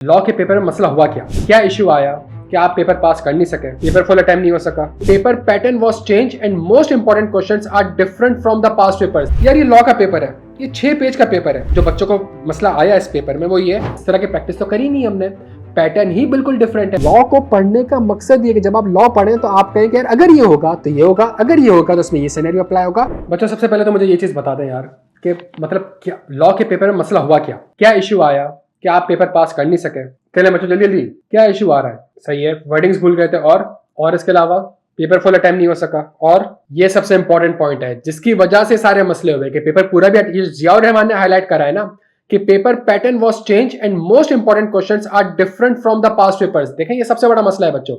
Law के paper में मसला हुआ क्या इश्यू आया कि आप पेपर पास कर नहीं सके, पेपर फुल अटेम्प्ट नहीं हो सका, paper pattern was change and most important questions are different from the past papers. यार ये लॉ का पेपर है, ये 6 पेज का पेपर है। जो बच्चों को मसला आया इस पेपर में वो ये, इस तरह की प्रैक्टिस तो करी नहीं हमने, पैटर्न ही बिल्कुल डिफरेंट है। लॉ को पढ़ने का मकसद ये कि जब आप लॉ पढ़ें तो आप कहें कि यार अगर ये होगा तो ये होगा, अगर ये होगा तो उसमें ये सिनेरियो अप्लाई होगा। बच्चों सबसे पहले तो मुझे ये चीज बता दें यार कि मतलब क्या लॉ के पेपर में मसला हुआ क्या इश्यू आया कि आप पेपर पास कर नहीं सके। चलिए बच्चों जल्दी जल्दी, क्या इश्यू आ रहा है? सही है, वर्डिंग्स भूल गए थे और इसके अलावा पेपर फुल अटेम्प्ट नहीं हो सका, और ये सबसे इंपॉर्टेंट पॉइंट है जिसकी वजह से सारे मसले हुए कि पेपर पूरा भी जियाउर रहमान ने हाईलाइट करा है ना कि paper pattern was change and most important questions are different from the past papers. देखें ये सबसे बड़ा मसला है बच्चों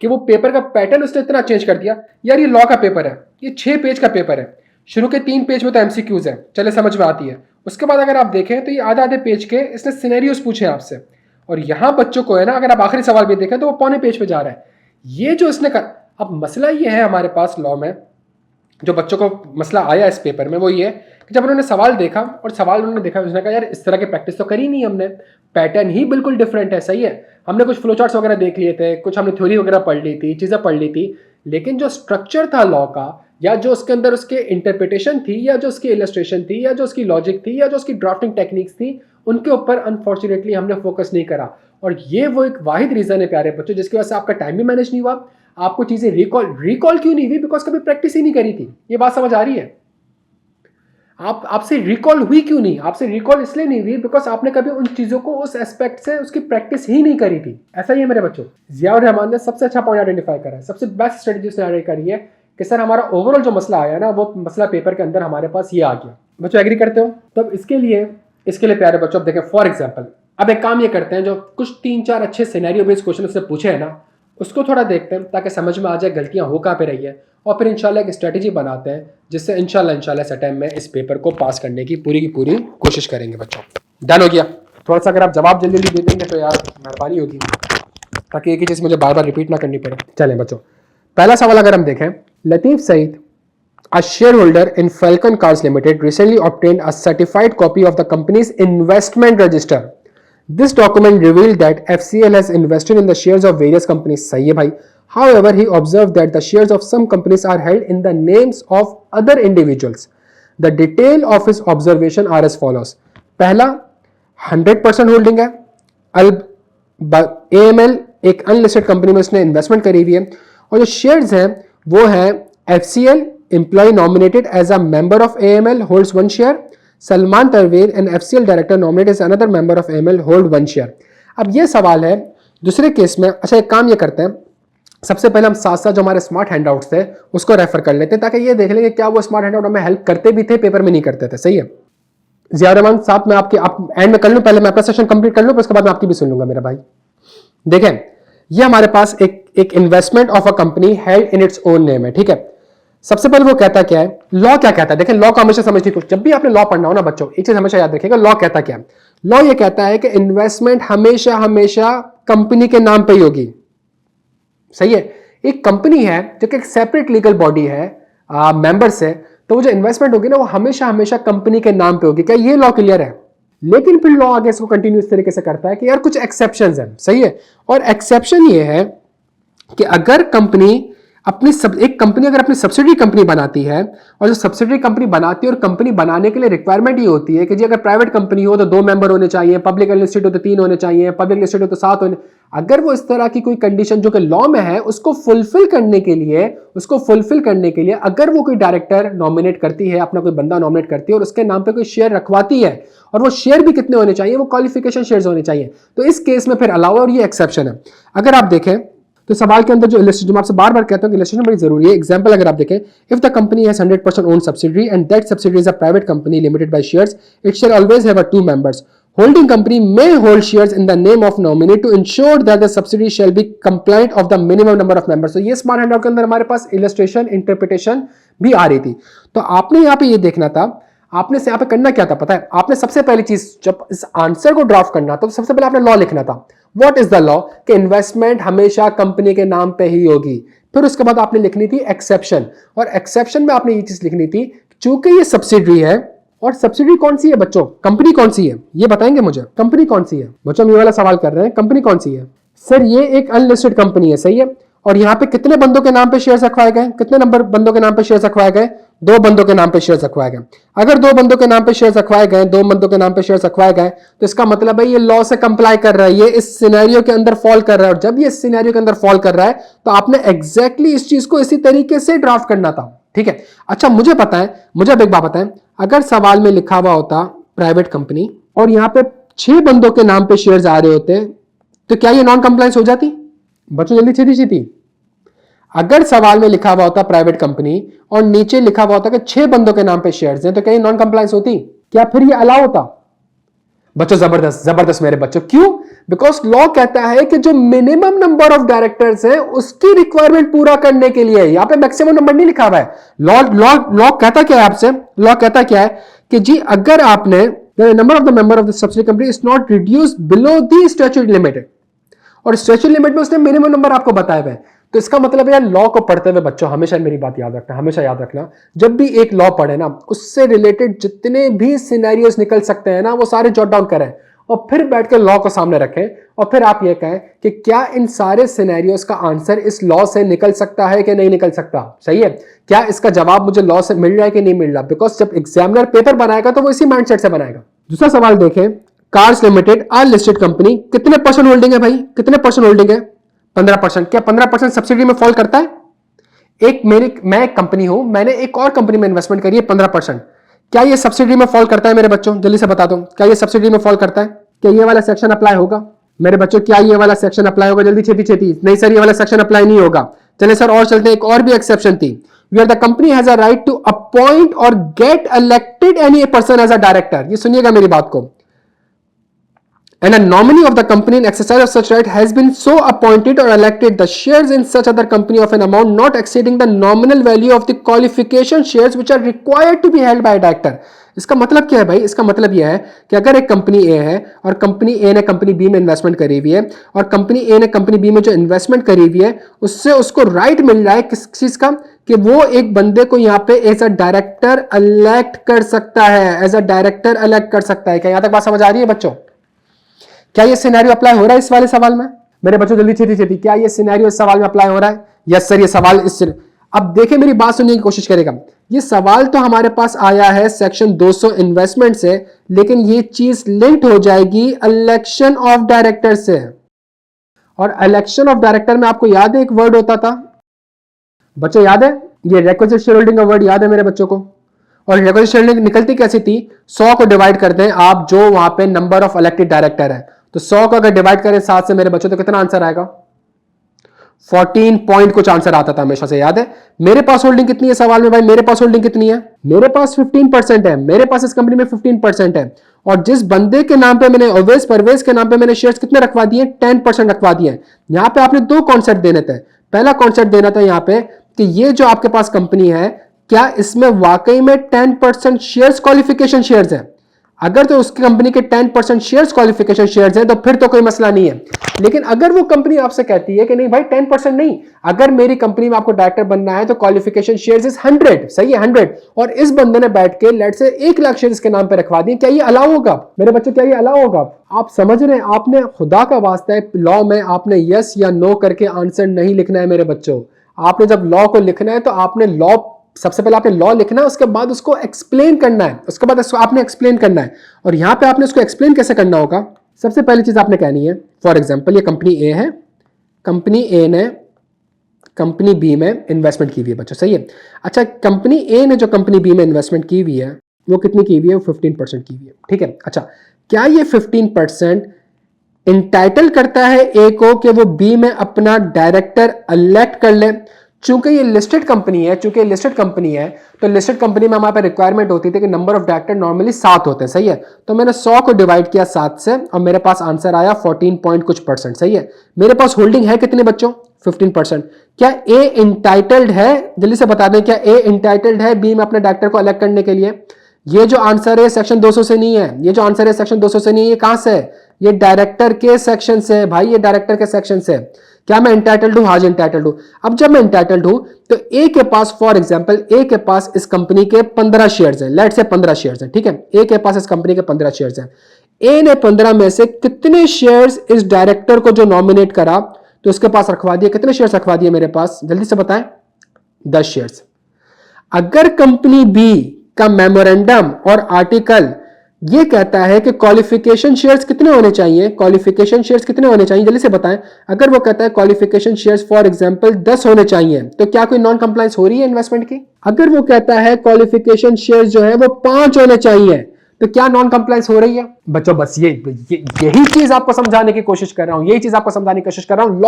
कि वो पेपर का पैटर्न उसने इतना चेंज कर दिया। यार ये लॉ का पेपर है, ये 6 पेज का पेपर है। शुरू के 3 पेज में तो एमसीक्यूज है, चले समझ में आती है। उसके बाद अगर आप देखें तो ये आधे पेज के इसने सिनेरियोस पूछे आपसे, और यहां बच्चों को है ना, अगर आप आखिरी सवाल भी देखें तो वो पौने पेज पे जा रहा है। ये जो इसने कर, अब मसला ये है हमारे पास लॉ में, जो बच्चों को मसला आया इस पेपर में वो ये कि जब उन्होंने सवाल देखा और सवाल उन्होंने देखा, उसने कहा यार इस तरह की प्रैक्टिस तो करी नहीं हमने, पैटर्न ही बिल्कुल डिफरेंट है। सही है, हमने कुछ फ्लो चार्ट्स वगैरह देख लिए थे, कुछ हमने थ्योरी वगैरह पढ़ ली थी, चीज़ें पढ़ ली थी, लेकिन जो स्ट्रक्चर था लॉ का, या जो उसके अंदर उसके इंटरप्रिटेशन थी, या जो उसकी इलस्ट्रेशन थी, या जो उसकी लॉजिक थी, या जो उसकी ड्राफ्टिंग टेक्निक्स थी, उनके ऊपर अनफॉर्चुनेटली हमने फोकस नहीं करा। और ये वो एक वाहिद रीजन है प्यारे बच्चों जिसकी वजह से आपका टाइम भी मैनेज नहीं हुआ, आपको चीजें रिकॉल क्यों नहीं हुई? बिकॉज कभी प्रैक्टिस ही नहीं करी थी। ये बात समझ आ रही है? आपसे रिकॉल हुई क्यों नहीं? आपसे रिकॉल इसलिए नहीं हुई बिकॉज आपने कभी उन चीजों को उस एस्पेक्ट से उसकी प्रैक्टिस ही नहीं करी थी। ऐसा ही है मेरे बच्चों। जियाउर रहमान ने सबसे अच्छा पॉइंट आइडेंटिफाई करा है, सबसे बेस्ट स्ट्रेटेजी उसने आइडेंटिफाई करी है कि सर हमारा ओवरऑल जो मसला आया ना, वो मसला पेपर के अंदर हमारे पास ये आ गया। बच्चों एग्री करते हो? तब इसके लिए प्यारे बच्चों अब देखें, फॉर एग्जाम्पल अब एक काम ये करते हैं, जो कुछ 3-4 अच्छे सिनेरियो बेस्ड क्वेश्चन उससे पूछे हैं ना, उसको थोड़ा देखते हैं ताकि समझ में आ जाए गलतियां हो कहाँ पे रही है, और फिर इंशाल्लाह एक स्ट्रेटेजी बनाते हैं जिससे इंशाल्लाह इस टाइम में इस पेपर को पास करने की पूरी कोशिश करेंगे बच्चों। डन हो गया? थोड़ा सा अगर आप जवाब जल्दी जल्दी दे देंगे तो यार मेहरबानी होगी, ताकि एक ही चीज़ मुझे बार बार रिपीट ना करनी पड़े। चलें बच्चों, पहला सवाल अगर हम देखें, Latif Saeed, a shareholder in Falcon Cars Limited, recently obtained a certified copy of the company's investment register. This document revealed that FCL has invested in the shares of various companies. सही है भाई. However, he observed that the shares of some companies are held in the names of other individuals. The detail of his observation are as follows. पहला, 100% holding है. AML एक unlisted company में उसने investment करी हुई है, और जो शेयर्स हैं वो हैं FCL, employee nominated as a member of AML holds 1 share. Salman Tanveer, an FCL director nominated as another member of AML, hold 1 share. अब ये सवाल है दूसरे केस में। अच्छा एक काम ये करते हैं, सबसे पहले हम साथ साथ जो हमारे स्मार्ट हैंडआउट्स थे उसको रेफर कर लेते हैं ताकि ये देख लेंगे क्या वो स्मार्ट हैंडआउट हमें हेल्प करते भी थे, पेपर में नहीं करते थे। सही है जियाउर रहमान साहब, मैं आप एंड में कर लूँ, पहले मैं अपना सेशन कंप्लीट कर लूँ, उसके बाद मैं आपकी भी सुन लूंगा मेरा भाई। देखें ये हमारे पास एक investment of a company held in its own name है। ठीक है, सबसे पहले वो कहता क्या है, लॉ क्या कहता है? देखें लॉ को हमेशा समझने की, जब भी आपने लॉ पढ़ना हो ना बच्चों, एक चीज हमेशा याद रखिएगा, लॉ कहता क्या है। लॉ ये कहता है कि इन्वेस्टमेंट हमेशा कंपनी के नाम पे ही होगी। सही है, एक कंपनी है जो कि एक सेपरेट लीगल बॉडी है, मेंबर्स है, तो वो जो इन्वेस्टमेंट होगी ना वो हमेशा कंपनी के नाम पे होगी। क्या ये लॉ क्लियर है? लेकिन फिर लॉ आगे इसको कंटिन्यू इस तरीके से करता है कि यार कुछ एक्सेप्शंस हैं। सही है, और एक्सेप्शन ये है कि अगर कंपनी एक कंपनी अगर अपनी सब्सिडरी कंपनी बनाती है, और जो सब्सिडरी कंपनी बनाती है, और कंपनी बनाने के लिए रिक्वायरमेंट ये होती है कि जी अगर प्राइवेट कंपनी हो तो 2 मेंबर होने चाहिए, पब्लिक लिस्टेड हो तो 3 होने चाहिए, पब्लिक लिस्टेड हो तो 7 होने। अगर वो इस तरह की कोई कंडीशन जो कि लॉ में है उसको फुलफिल करने के लिए अगर वो कोई डायरेक्टर नॉमिनेट करती है, अपना कोई बंदा नॉमिनेट करती है और उसके नाम पे कोई शेयर रखवाती है, और वो शेयर भी कितने होने चाहिए, वो क्वालिफिकेशन शेयर्स होने चाहिए, तो इस केस में फिर अलाउ है, और ये एक्सेप्शन है। अगर आप देखें तो सवाल के अंदर जो इलस्ट्रेशन, मैं आपसे बार बार कहता हूं कि इलस्ट्रेशन बड़ी जरूरी है। एग्जांपल अगर आप देखें, if the company has 100% own subsidiary and that subsidiary is a private company limited by shares, it shall always have 2 members. Holding company may hold shares in the name of nominee to ensure that the subsidiary shall be compliant of the minimum number of members. तो ये smart handout के अंदर हमारे पास illustration interpretation भी आ रही थी। तो आपने यहाँ पे ये देखना था, आपने यहाँ पे करना क्या था पता है? आपने सबसे पहली चीज जब इस आंसर को ड्राफ्ट करना तो सबसे पहले आपने लॉ लिखना था। What is the law? कि इन्वेस्टमेंट हमेशा कंपनी के नाम पे ही होगी। फिर उसके बाद आपने लिखनी थी एक्सेप्शन, और एक्सेप्शन में आपने ये चीज लिखनी थी, चूंकि ये सब्सिडरी है और सब्सिडी कौन सी है बच्चों, कंपनी कौन सी है ये बताएंगे मुझे, कंपनी कौन सी है बच्चों, हम ये वाला सवाल कर रहे हैं, कंपनी कौन सी है। सर ये एक अनलिस्टेड कंपनी है, सही है। और यहाँ पे कितने बंदों के नाम पे शेयर रखवाए गए, कितने नंबर बंदों के नाम पे शेयर रखवाए गए, 2 बंदों के नाम पे शेयर रखवाए गए। अगर 2 बंदों के नाम पे शेयर रखवाए गए, 2 बंदों के नाम पे शेयर रखवाए गए, तो इसका मतलब है ये लॉ से कंप्लाई कर रहा है, ये इस सिनेरियो के अंदर फॉल कर रहा है। और जब ये सिनेरियो के अंदर फॉल कर रहा है तो आपने एग्जैक्टली इस चीज को इसी तरीके से ड्राफ्ट करना था, ठीक है। अच्छा मुझे पता है, मुझे अब एक बात बताएं, अगर सवाल में लिखा हुआ होता प्राइवेट कंपनी और यहां पे 6 बंदों के नाम पे शेयर्स आ रहे होते, तो क्या ये नॉन कंप्लायंस हो जाती बच्चों, जल्दी छेती। अगर सवाल में लिखा हुआ होता प्राइवेट कंपनी और नीचे लिखा हुआ होता कि 6 बंदों के नाम पे शेयर्स हैं, तो क्या ये नॉन कंप्लायंस होती, क्या फिर ये अलाउ होता बच्चों। जबरदस्त मेरे बच्चों, क्यों, बिकॉज लॉ कहता है कि जो मिनिमम नंबर ऑफ डायरेक्टर्स हैं उसकी रिक्वायरमेंट पूरा करने के लिए, यहां पे मैक्सिमम नंबर नहीं लिखा हुआ है। लॉ कहता क्या है आपसे, लॉ कहता क्या है कि जी अगर आपने number of the member of the subsidiary company is not reduced below the statutory limit, और स्टैट्यूटरी लिमिट में उसने मिनिमम नंबर आपको बताया हुआ है। तो इसका मतलब यार लॉ को पढ़ते हुए बच्चों हमेशा मेरी बात याद रखना, हमेशा याद रखना, जब भी एक लॉ पढ़े ना उससे रिलेटेड जितने भी सिनेरियोस निकल सकते हैं ना वो सारे जॉट डाउन करें और फिर बैठ के लॉ को सामने रखें और फिर आप ये कहें कि क्या इन सारे सिनेरियोस का आंसर इस लॉ से निकल सकता है कि नहीं निकल सकता, सही है, क्या इसका जवाब मुझे लॉ से मिल रहा है कि नहीं मिल रहा। बिकॉज जब एग्जामिनर पेपर बनाएगा तो वो इसी माइंडसेट से बनाएगा। दूसरा सवाल देखें, cars limited are listed company, कितने परसेंट होल्डिंग है भाई, कितने परसेंट होल्डिंग है, 15%। क्या 15% सब्सिडी में फॉल करता है। मैं एक कंपनी हूं, मैंने एक और कंपनी में इन्वेस्टमेंट करी है 15%, क्या ये सब्सिडी में फॉल करता है मेरे बच्चों, जल्दी से बता दो, क्या ये सब्सिडी में फॉल करता है, क्या ये वाला सेक्शन अप्लाई होगा मेरे बच्चों, क्या ये वाला सेक्शन अप्लाई होगा, जल्दी छेती। नहीं सर ये वाला सेक्शन अप्लाई नहीं होगा। चले सर और चलते हैं, एक और भी एक्सेप्शन थी, where the company has a right to appoint or get elected any person as a director। ये सुनिएगा मेरी बात को, and a nominee of the company in exercise of such right has been so appointed or elected the shares in such other company of an amount not exceeding the nominal value of the qualification shares which are required to be held by a director। इसका मतलब क्या है भाई, इसका मतलब यह है कि अगर एक कंपनी ए है और कंपनी ए ने कंपनी बी में इन्वेस्टमेंट करी हुई है और कंपनी ए ने कंपनी बी में जो इन्वेस्टमेंट करी हुई है उससे उसको राइट मिल रहा है किस चीज का, कि वो एक बंदे को यहाँ पे एज अ डायरेक्टर इलेक्ट कर सकता है, एज अ डायरेक्टर इलेक्ट कर सकता है। क्या यहां तक बात समझ आ रही है बच्चों, क्या ये सिनेरियो अप्लाई हो रहा है इस वाले सवाल में मेरे बच्चों, जल्दी छेती, क्या ये सिनेरियो इस सवाल में अप्लाई हो रहा है। यस सर ये सवाल इस, अब देखिए मेरी बात सुनने की कोशिश करेगा, ये सवाल तो हमारे पास आया है सेक्शन 200 इन्वेस्टमेंट से, लेकिन ये चीज लिंक्ड हो जाएगी इलेक्शन ऑफ डायरेक्टर से। और इलेक्शन ऑफ डायरेक्टर में आपको याद है एक वर्ड होता था बच्चों, याद है ये रिक्विजिट शेयर होल्डिंग का वर्ड याद है मेरे बच्चों को। और रिक्विजिट शेयर होल्डिंग निकलती कैसी थी, 100 को डिवाइड कर दें आप जो वहां पे नंबर ऑफ इलेक्टेड डायरेक्टर है, तो 100 को अगर डिवाइड करें 7 से मेरे बच्चों तो कितना आंसर आएगा, 14 पॉइंट कुछ आंसर आता था हमेशा से, याद है। मेरे पास होल्डिंग कितनी है सवाल में भाई, मेरे पास होल्डिंग कितनी है, मेरे पास 15% है, मेरे पास इस कंपनी में 15% है। और जिस बंदे के नाम पे मैंने अवेश परवेश के नाम पे मैंने शेयर्स कितने रखवा दिए, 10% रखवा दिए। यहां पे आपने 2 कॉन्सेप्ट देने थे, पहला कॉन्सेप्ट देना था यहां पे कि ये जो आपके पास कंपनी है क्या इसमें वाकई में 10% शेयर्स क्वालिफिकेशन शेयर्स है, अगर तो उसकी कंपनी के 10% शेयर्स क्वालिफिकेशन शेयर्स है तो फिर तो कोई मसला नहीं है। लेकिन अगर वो कंपनी आपसे कहती है कि नहीं भाई 10% नहीं, अगर मेरी कंपनी में आपको डायरेक्टर बनना है तो क्वालिफिकेशन शेयर्स इज 100, सही है 100, और इस बंदे ने बैठ के लेट से 1 लाख शेयर्स के नाम पे रखवा दिए, क्या ये अलाउ होगा मेरे बच्चों, क्या ये अलाउ होगा। आप समझ रहे हैं, आपने खुदा का वास्ता है लॉ में आपने यस या नो करके आंसर नहीं लिखना है मेरे बच्चों। आपने जब लॉ को लिखना है तो आपने लॉ, सबसे पहले आपने लॉ लिखना है, उसके बाद उसको एक्सप्लेन करना है, उसके बाद उसको आपने एक्सप्लेन करना है। और यहां पे आपने उसको एक्सप्लेन कैसे करना होगा, सबसे पहली चीज आपने कहनी है, फॉर एग्जांपल ये कंपनी ए है, कंपनी ए ने कंपनी बी में इन्वेस्टमेंट की हुई है बच्चों, सही है। अच्छा कंपनी ए ने जो कंपनी बी में इन्वेस्टमेंट की हुई है वो कितनी की हुई है, वो 15% की हुई है, ठीक है। अच्छा क्या ये 15% इंटाइटल करता है ए को कि वो बी में अपना डायरेक्टर इलेक्ट कर ले। चूंकि ये लिस्टेड कंपनी है, चूंकि लिस्टेड कंपनी है तो लिस्टेड कंपनी में हमारे पे रिक्वायरमेंट होती थी कि नंबर ऑफ डायरेक्टर नॉर्मली 7 होते हैं, सही है। तो मैंने 100 को डिवाइड किया 7 से और मेरे पास आंसर आया 14 पॉइंट कुछ %, सही है। मेरे पास होल्डिंग है कितने बच्चों, 15%। क्या ए इंटाइटल्ड है, जल्दी से बता दें, क्या ए इंटाइटल्ड है बी में अपने डायरेक्टर को इलेक्ट करने के लिए। ये जो आंसर है सेक्शन 200 से नहीं है, ये जो आंसर है सेक्शन 200 से नहीं है, ये कहां से है, ये डायरेक्टर के सेक्शन से है भाई, ये डायरेक्टर के सेक्शन से। क्या मैं इंटाइटल्ड हूं? हाँ इंटाइटल्ड हूं। अब जब मैं इंटाइटल्ड हूं तो ए के पास, फॉर एग्जांपल ए के पास इस कंपनी के 15 शेयर्स हैं, लेट्स से 15 शेयर्स हैं, ठीक है। ए के पास इस कंपनी के 15 शेयर्स हैं। ए ने 15 में से कितने शेयर्स इस डायरेक्टर को जो नॉमिनेट करा तो उसके पास रखवा दिए? कितने शेयर्स रखवा दिए मेरे पास? जल्दी से बताएं। 10 शेयर्स। अगर कंपनी बी का मेमोरेंडम और आर्टिकल ये कहता है कि क्वालिफिकेशन शेयर्स कितने होने चाहिए, क्वालिफिकेशन शेयर्स कितने होने चाहिए, जल्दी से बताएं। अगर वो कहता है क्वालिफिकेशन शेयर्स फॉर एग्जांपल 10 होने चाहिए, तो क्या कोई नॉन कंप्लायंस हो रही है इन्वेस्टमेंट की? अगर वो कहता है क्वालिफिकेशन शेयर्स जो है वो 5 होने चाहिए, तो क्या नॉन कंप्लायंस हो रही है? बच्चों बस यही चीज आपको समझाने की कोशिश कर रहा हूं, यही चीज आपको समझाने की कोशिश कर रहा हूं।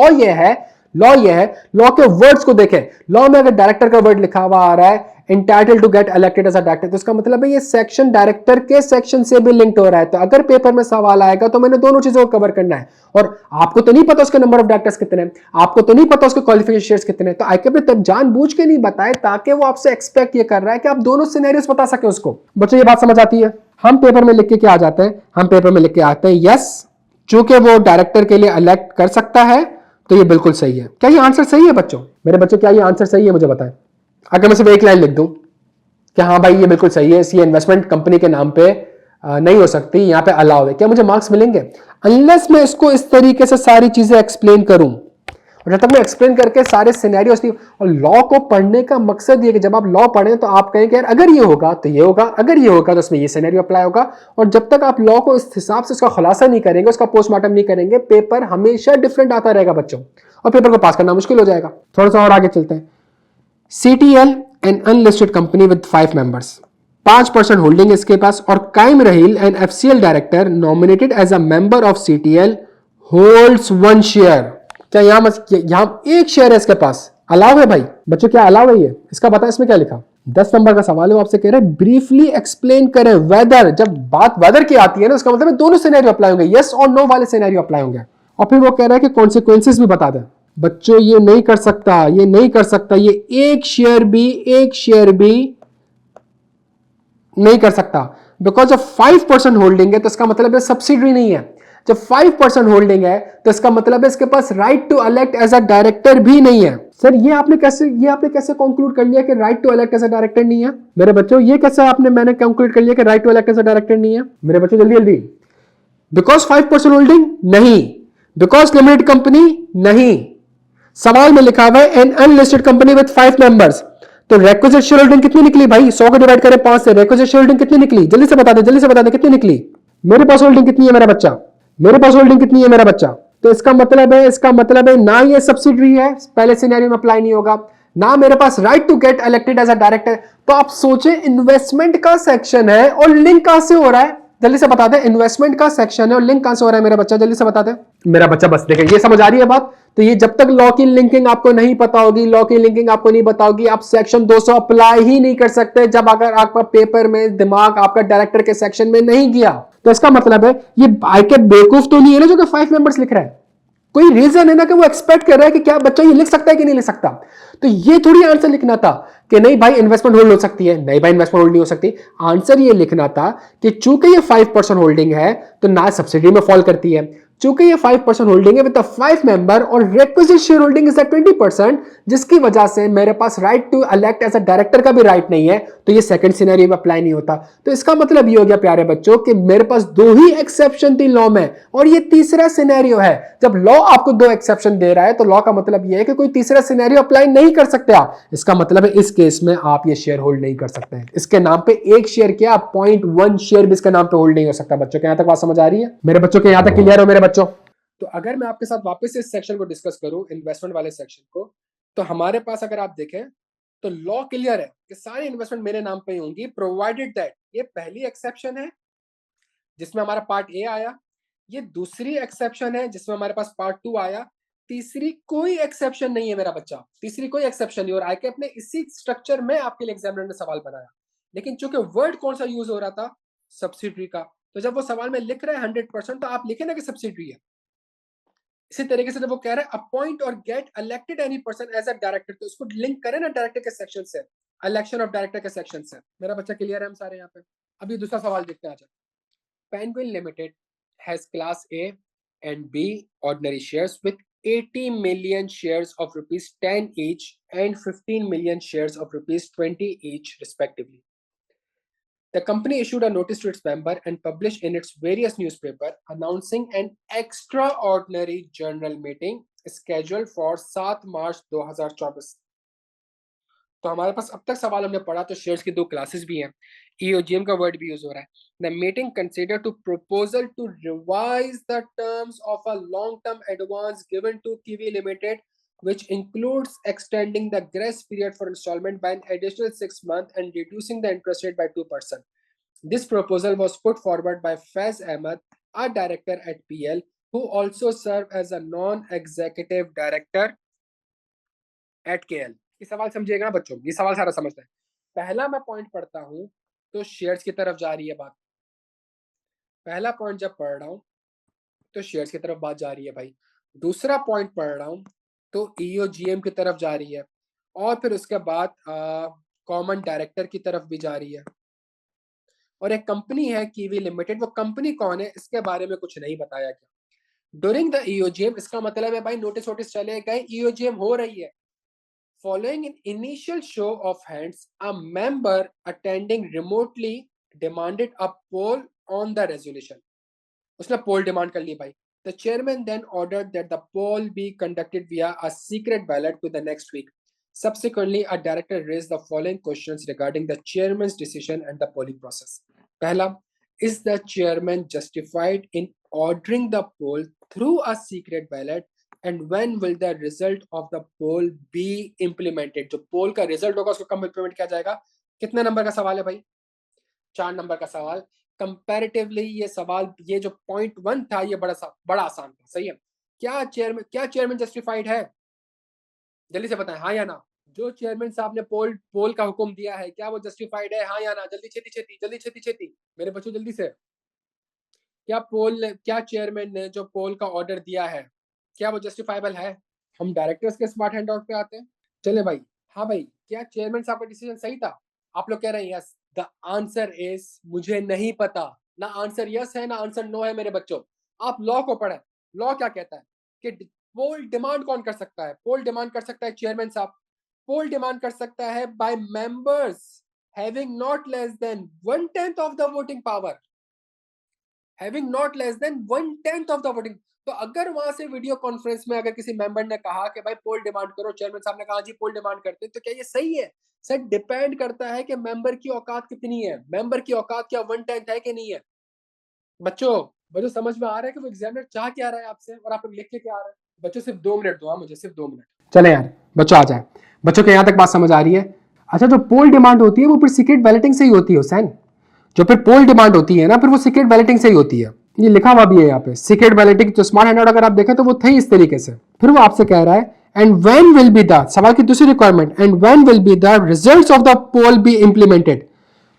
लॉ के वर्ड्स को देखें। लॉ में अगर डायरेक्टर का वर्ड लिखा हुआ आ रहा है entitled to get elected as a director, तो इसका मतलब है ये सेक्शन डायरेक्टर के सेक्शन से भी लिंक्ड हो रहा है। तो अगर पेपर में सवाल आएगा तो मैंने दोनों चीजों को कवर करना है। और आपको तो नहीं पता उसके नंबर ऑफ डायरेक्टर्स कितने हैं, आपको तो नहीं पता उसके क्वालिफिकेशन शेयर्स कितने हैं, तो आईके तब जानबूझ के नहीं बताए ताकि वो आपसे एक्सपेक्ट ये कर रहा है कि आप दोनों सिनेरियोस बता सके उसको। बच्चों ये बात समझ आती है? हम पेपर में लिख के क्या आ जाते हैं? हम पेपर में लिख के आते हैं यस, चूंकि वो डायरेक्टर के लिए इलेक्ट कर सकता है, तो ये बिल्कुल सही है। क्या ये आंसर सही है बच्चों? मेरे बच्चों क्या ये आंसर सही है? मुझे बताएं। अगर मैं सिर्फ एक लाइन लिख दूं कि हाँ भाई ये बिल्कुल सही है, ये इन्वेस्टमेंट कंपनी के नाम पे नहीं हो सकती, यहाँ पे अलाउ है, क्या मुझे मार्क्स मिलेंगे? अनलेस मैं इसको इस तरीके से सारी चीजें एक्सप्लेन करूं, और जब तक मैं एक्सप्लेन करके सारे सिनेरियोस नहीं। और लॉ को पढ़ने का मकसद ये कि जब आप लॉ पढ़ें तो आप कहें कि यार अगर ये होगा तो ये होगा, अगर ये होगा तो उसमें ये सिनेरियो अप्लाई होगा। और जब तक आप लॉ को इस हिसाब से उसका खुलासा नहीं करेंगे, उसका पोस्टमार्टम नहीं करेंगे, पेपर हमेशा डिफरेंट आता रहेगा बच्चों, और पेपर को पास करना मुश्किल हो जाएगा। थोड़ा सा और आगे चलते हैं। CTL an unlisted company with 5 members, 5% holding इसके पास, और Qaim Raheel an FCL director nominated as a member of CTL holds 1 share. क्या यहां 1 शेयर है इसके पास? अलाउ है भाई बच्चों, क्या अलाउ है ये? इसका बताएं इसमें क्या लिखा। 10 नंबर का सवाल है, वो आपसे कह रहे हैं ब्रीफली एक्सप्लेन करें वेदर। जब बात वेदर की आती है ना, उसका मतलब है दोनों सिनेरियो अप्लाई होंगे, यस और नो वाले सिनेरियो अप्लाई होंगे। और फिर वो कह रहा है कि कॉन्सिक्वेंसेस भी बता दें। बच्चों ये नहीं कर सकता, ये नहीं कर सकता, ये एक शेयर भी नहीं कर सकता, बिकॉज जब 5% होल्डिंग है तो इसका मतलब है सब्सिडरी नहीं है। जब 5% होल्डिंग है तो इसका मतलब है इसके पास right to elect as a director भी नहीं है। सर ये आपने कैसे कंक्लूड कर लिया कि right to elect as a director नहीं है? मेरे बच्चों ये कैसे मैंने कंक्लूड कर लिया कि right to elect as a director नहीं है? मेरे बच्चों जल्दी जल्दी। बिकॉज 5% होल्डिंग नहीं, बिकॉज लिमिटेड कंपनी नहीं, सवाल में लिखा हुआ है an unlisted company with 5 members. तो रिक्विजिट शेयर होल्डिंग कितनी निकली भाई? 100 को डिवाइड करें 5 से, रिक्विजिट शेयर होल्डिंग कितनी निकली? जल्दी से बता दे कितनी निकली। मेरे पास होल्डिंग कितनी है मेरा बच्चा? मेरे पास होल्डिंग कितनी है मेरा बच्चा? तो इसका मतलब है ना ये सब्सिडरी है, पहले सिनेरियो में अप्लाई नहीं होगा, ना मेरे पास right to get elected as a director. तो आप सोचे इन्वेस्टमेंट का सेक्शन है और लिंक कहां से हो रहा है? जल्दी से बता दे, इन्वेस्टमेंट का सेक्शन है और लिंक कहां से हो रहा है मेरा बच्चा? जल्दी से बता दे मेरा बच्चा। बस देखे, ये समझ आ रही है बात? तो ये जब तक लॉ की लिंकिंग आपको नहीं पता होगी, लॉ की लिंकिंग आपको नहीं बताओगी, आप सेक्शन 200 अप्लाई ही नहीं कर सकते जब अगर आपका पेपर में दिमाग आपका डायरेक्टर के सेक्शन में नहीं गया। तो इसका मतलब है ये आईके बेवकूफ तो नहीं है ना जो कि 5 मेंबर्स लिख रहा है। कोई रीजन है ना कि वो एक्सपेक्ट कर रहा है कि क्या बच्चा ये लिख सकता है कि नहीं लिख सकता। तो ये थोड़ी आंसर लिखना था कि नहीं भाई इन्वेस्टमेंट होल्ड हो सकती है, नहीं भाई इन्वेस्टमेंट होल्ड नहीं हो सकती। आंसर ये लिखना था कि चूंकि ये 5% होल्डिंग है तो ना सब्सिडी में फॉल करती है, चूंकि ये 5% होल्डिंग है विद 5 मेंबर, और रिक्विजिट शेयर होल्डिंग इज 20%, जिसकी वजह से मेरे पास right to elect as a director का भी राइट नहीं है, तो ये सेकंड सिनेरियो में अप्लाई नहीं होता। तो इसका मतलब ये हो गया प्यारे बच्चों कि मेरे पास 2 ही एक्सेप्शन थी लॉ में, और ये तीसरा सिनेरियो है। जब लॉ आपको 2 एक्सेप्शन दे रहा है तो लॉ का मतलब ये है कि कोई तीसरा सिनेरियो अप्लाई नहीं कर सकते आप। इसका मतलब है इस केस में आप ये शेयर होल्ड नहीं कर सकते हैं। इसके नाम पे 1 शेयर क्या 0.1 शेयर भी इसके नाम पे होल्ड नहीं हो सकता। बच्चों के यहां तक बात समझ आ रही है? मेरे बच्चों के यहां तक क्लियर हो मेरे बच्चों? तो अगर मैं आपके साथ वापस से इस सेक्शन को डिस्कस करूं, इन्वेस्टमेंट वाले सेक्शन को, तो हमारे पास अगर आप देखें तो लॉ क्लियर है कि सारी इन्वेस्टमेंट मेरे नाम पे ही होंगी, प्रोवाइडेड दैट, ये पहली एक्सेप्शन है जिसमें हमारा पार्ट ए आया, ये दूसरी एक्सेप्शन है जिसमें हमारे पास पार्ट 2 आया, तीसरी कोई एक्सेप्शन नहीं है मेरा बच्चा, तीसरी कोई एक्सेप्शन नहीं। और आईकेप ने इसी स्ट्रक्चर में आपके लिए एग्जामिनर ने सवाल बनाया, लेकिन चूंकि वर्ड कौन सा यूज हो रहा था, सब्सिडरी का, तो जब वो सवाल में लिख रहे हैं 100%, तो आप लिखे ना कि सब्सिडरी है। इसी तरीके से जब वो कह रहे हैं अपॉइंट और get elected any person as a director, तो उसको लिंक करें ना डायरेक्टर के सेक्शन से, इलेक्शन ऑफ डायरेक्टर के सेक्शन से। मेरा बच्चा क्लियर है हम सारे यहाँ पे? अभी दूसरा सवाल देखते हैं। Penguin limited has class A and B ordinary shares with 80 million shares of rupees 10 each and 15 million shares of rupees 20 each respectively. The company issued a notice to its member and published in its various newspapers announcing an extraordinary general meeting scheduled for 7 मार्च 2024. तो हमारे पास अब तक सवाल हमने पढ़ा तो shares की दो क्लासेस भी हैं, ईओजीएम का वर्ड भी यूज हो रहा है. The meeting consider two proposal to revise the terms of a long term advance given to Kiwi limited which includes extending the grace period for installment by an additional 6 months and reducing the interest rate by 2%. This proposal was put forward by Faiz Ahmed, a director at PL, who also served as a non-executive director at KL. ये सवाल समझिएगा बच्चों, ये सवाल सारा समझना है. पहला मैं पॉइंट पढ़ता हूं तो शेयर्स की तरफ जा रही है बात. पहला पॉइंट जब पढ़ रहा हूं तो शेयर्स की तरफ बात जा रही है भाई. दूसरा पॉइंट पढ़ रहा हूं तो ईओजीएम की तरफ जा रही है और फिर उसके बाद कॉमन डायरेक्टर की तरफ भी जा रही है. और एक कंपनी है कीवी लिमिटेड, वो कंपनी कौन है इसके बारे में कुछ नहीं बताया गया. ड्यूरिंग द ईओजीएम, इसका मतलब है भाई नोटिस वोटिस चले गए, ईओजीएम हो रही है. Following an initial show of hands, a member attending remotely demanded a poll on the resolution. उसने poll demand कर ली भाई. The chairman then ordered that the poll be conducted via a secret ballot to the next week. Subsequently, a director raised the following questions regarding the chairman's decision and the polling process. पहला, is the chairman justified in ordering the poll through a secret ballot? And when will the result of the poll be implemented? जो पोल का result होगा उसको कब implement किया जाएगा? कितने number का सवाल है भाई? 4 नंबर का सवाल. कंपैरेटिवली ये सवाल, ये जो पॉइंट 1 था ये बड़ा आसान था. सही है. क्या चेयरमैन जस्टिफाइड है? जल्दी से बताएं, हाँ या ना. जो चेयरमैन साहब ने पोल का हुक्म दिया है, क्या वो जस्टिफाइड है? हाँ या ना. जल्दी छेती मेरे बच्चों, जल्दी से. क्या चेयरमैन ने जो पोल का ऑर्डर दिया है, क्या वो जस्टिफाइबल है? हम डायरेक्टर्स के स्मार्ट हैंड आउट पे आते हैं. चले भाई. हाँ भाई, क्या चेयरमैन साहब का डिसीजन सही था? आप लोग कह रहे हैं यस. द आंसर इज मुझे नहीं पता. ना आंसर यस है ना आंसर नो है मेरे बच्चों. आप लॉ को पढ़ें. लॉ क्या कहता है कि पोल डिमांड कौन कर सकता है? पोल डिमांड कर सकता है चेयरमैन साहब. पोल डिमांड कर सकता है by members having not less than 1/10 of the voting power. Having not less than 1/10 of the voting. तो अगर वहां से वीडियो कॉन्फ्रेंस में अगर किसी मेंबर ने कहा कि भाई पोल डिमांड करो, चेयरमैन साहब ने कहा जी पोल डिमांड करते हैं, तो क्या ये सही है? सर, डिपेंड करता है कि मेंबर की औकात कितनी है. मेंबर की औकात क्या 1/10 है कि नहीं है? बच्चों समझ में आ रहा है कि वो एग्जामिनर चाह क्या रहा है आपसे और आप लिख के क्या आ रहे हैं? बच्चों सिर्फ 2 मिनट दो. मुझे सिर्फ 2 मिनट. चले यार बच्चों, आ जाए. बच्चों के यहाँ तक बात समझ आ रही है? अच्छा, जो पोल डिमांड होती है वो फिर सीक्रेट बैलेटिंग से ही होती है हुसैन. जो फिर पोल डिमांड होती है ना, फिर वो सीक्रेट बैलेटिंग से ही होती है. ये लिखा हुआ भी है यहाँ पे सीक्रेट बैलेटिंग. तो स्मार्ट हैंडआउट अगर आप देखें तो वो थे इस तरीके से. फिर वो आपसे कह रहा है and when will be the, सवाल की दूसरी requirement, and when will be the results of the poll be implemented.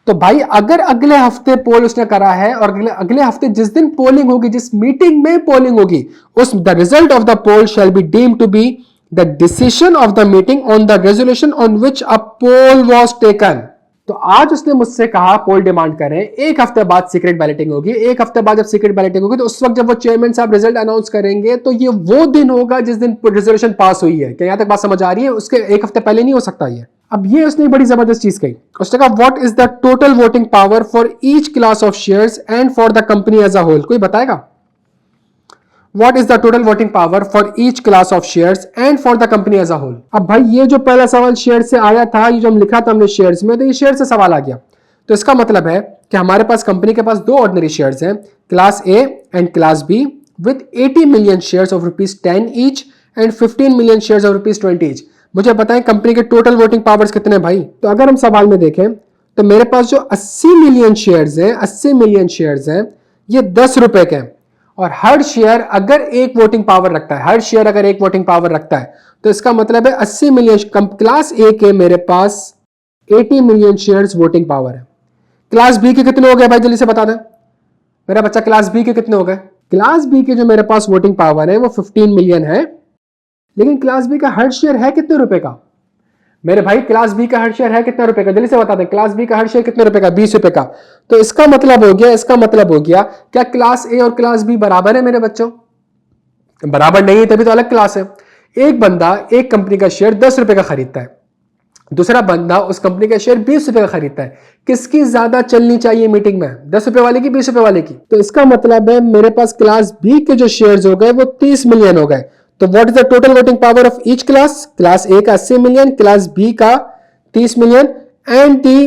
तो भाई अगर अगले हफ्ते पोल उसने करा है और अगले हफ्ते जिस दिन पोलिंग होगी, जिस मीटिंग में पोलिंग होगी, उस the result of the poll shall be deemed to be the decision of the meeting on the resolution on which a poll was taken. तो आज उसने मुझसे कहा पोल डिमांड करें, एक हफ्ते बाद सीक्रेट बैलेटिंग होगी. एक हफ्ते बाद जब सीक्रेट बैलेटिंग होगी तो उस वक्त जब वो चेयरमैन साहब रिजल्ट अनाउंस करेंगे तो ये वो दिन होगा जिस दिन रेजोल्यूशन पास हुई है. क्या यहां तक बात समझ आ रही है? उसके एक हफ्ते पहले नहीं हो सकता ये. अब ये उसने बड़ी जबरदस्त चीज कही. उसने कहा what is the total voting power for each class of shares and for the company as a whole. कोई बताएगा? What is the total voting power for each class of shares and for the company as a whole? अब भाई ये जो पहला सवाल share से आया था, ये जो हम लिखा था हमने शेयर्स में, तो ये शेयर से सवाल आ गया. तो इसका मतलब है कि हमारे पास कंपनी के पास 2 ऑर्डिनरी शेयर्स हैं, class A and class B, with 80 million shares of ₹10 each and 15 million shares of ₹20 each. मुझे बताएं कंपनी के टोटल वोटिंग पावर्स कितने भाई? तो अगर हम सवाल में देखें तो मेरे पास जो 80 मिलियन शेयर्स हैं, 80 मिलियन शेयर्स हैं, ये 10 रुपए के हैं. और हर शेयर अगर एक वोटिंग पावर रखता है, हर शेयर अगर एक वोटिंग पावर रखता है, तो इसका मतलब है 80 मिलियन. क्लास ए के मेरे पास 80 मिलियन शेयर्स वोटिंग पावर है. क्लास बी के कितने हो गए भाई? जल्दी से बता दें मेरा बच्चा. क्लास बी के कितने हो गए? क्लास बी के जो मेरे पास वोटिंग पावर है वो 15 मिलियन है. लेकिन क्लास बी का हर शेयर है कितने रुपए का मेरे भाई? क्लास बी का हर शेयर है कितने रुपए का? जल्दी से बता दें. क्लास बी का हर शेयर कितने रुपए का? 20 रुपए का. तो इसका मतलब हो गया क्या क्लास ए और क्लास बी बराबर है मेरे बच्चों? बराबर नहीं है तभी तो अलग क्लास है। एक बंदा एक कंपनी का शेयर 10 रुपए का खरीदता है, दूसरा बंदा उस कंपनी का शेयर 20 रुपए का खरीदता है। किसकी ज्यादा चलनी चाहिए मीटिंग में, 10 रुपए वाले की 20 रुपए वाले की? तो इसका मतलब है मेरे पास क्लास बी के जो शेयर्स हो गए वो 30 मिलियन हो गए। तो what is the total voting power of each class? Class A का 80 मिलियन, क्लास बी का 30 million and the